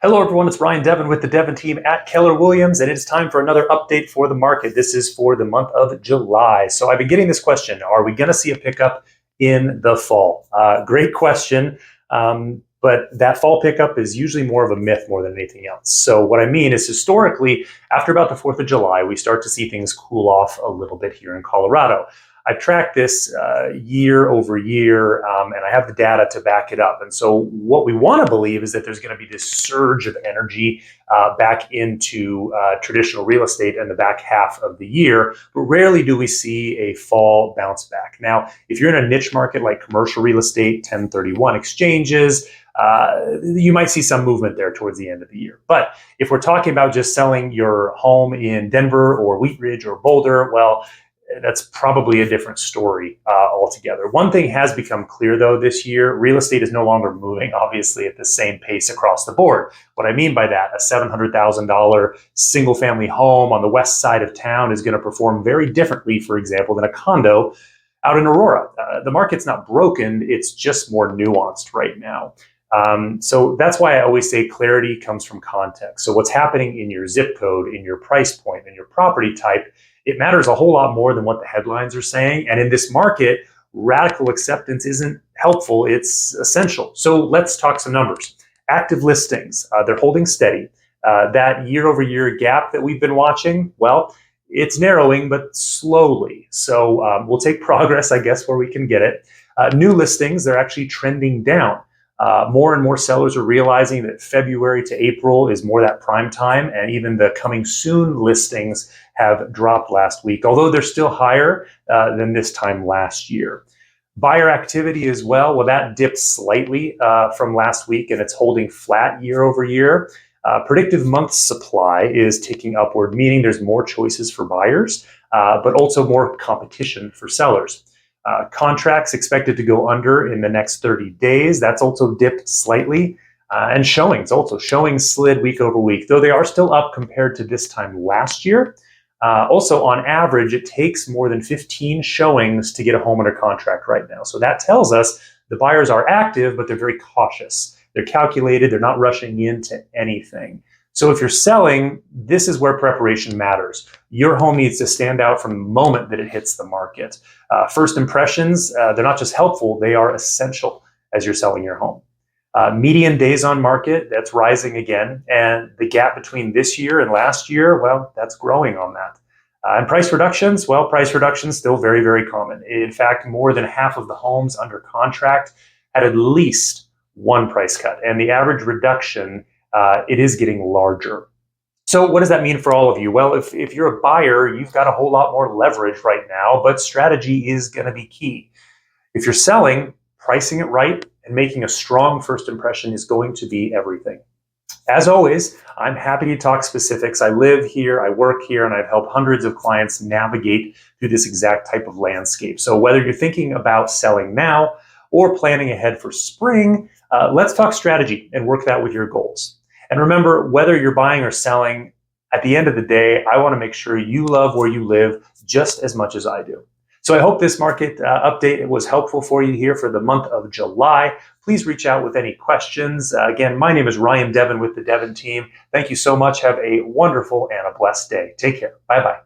Hello, everyone. It's Devin with the Devin team at Keller Williams, and it's time for another update for the market. This is for the month of July. So I've been getting this question: are we going to see a pickup in the fall? Great question. But that fall pickup is usually more of a myth more than anything else. So what I mean is historically, after about the 4th of July, we start to see things cool off a little bit here in Colorado. I've tracked this year over year, and I have the data to back it up. And so what we want to believe is that there's going to be this surge of energy back into traditional real estate in the back half of the year, but rarely do we see a fall bounce back. Now, if you're in a niche market like commercial real estate, 1031 exchanges, you might see some movement there towards the end of the year. But if we're talking about just selling your home in Denver or Wheat Ridge or Boulder, well, that's probably a different story altogether. One thing has become clear, though, this year: real estate is no longer moving, obviously, at the same pace across the board. What I mean by that, a $700,000 single-family home on the west side of town is going to perform very differently, for example, than a condo out in Aurora. The market's not broken, it's just more nuanced right now. So that's why I always say clarity comes from context. So what's happening in your zip code, in your price point, in your property type, it matters a whole lot more than what the headlines are saying. And in this market, radical acceptance isn't helpful, it's essential. So let's talk some numbers. Active listings, they're holding steady. That year over year gap that we've been watching, well, it's narrowing, but slowly. So we'll take progress, I guess, where we can get it. New listings, they're actually trending down. More and more sellers are realizing that February to April is more that prime time, and even the coming soon listings have dropped last week, although they're still higher than this time last year. Buyer activity as well, that dipped slightly from last week, and it's holding flat year over year. Predictive month supply is ticking upward, meaning there's more choices for buyers, but also more competition for sellers. Contracts expected to go under in the next 30 days. That's also dipped slightly. And showings slid week over week, though they are still up compared to this time last year. Also, on average, it takes more than 15 showings to get a home under contract right now. So that tells us the buyers are active, but they're very cautious. They're calculated. They're not rushing into anything. So if you're selling, this is where preparation matters. Your home needs to stand out from the moment that it hits the market. First impressions, they're not just helpful, they are essential as you're selling your home. Median days on market, that's rising again. And the gap between this year and last year, well, that's growing on that. And price reductions, price reductions still very, very common. In fact, more than half of the homes under contract had at least one price cut. And the average reduction, it is getting larger. So what does that mean for all of you? Well, if you're a buyer, you've got a whole lot more leverage right now, but strategy is going to be key. If you're selling, pricing it right and making a strong first impression is going to be everything. As always, I'm happy to talk specifics. I live here, I work here, and I've helped hundreds of clients navigate through this exact type of landscape. So whether you're thinking about selling now or planning ahead for spring, let's talk strategy and work that with your goals. And remember, whether you're buying or selling, at the end of the day, I want to make sure you love where you live just as much as I do. So I hope this market update was helpful for you here for the month of July. Please reach out with any questions. Again, my name is Devin with the Devin team. Thank you so much. Have a wonderful and a blessed day. Take care. Bye-bye.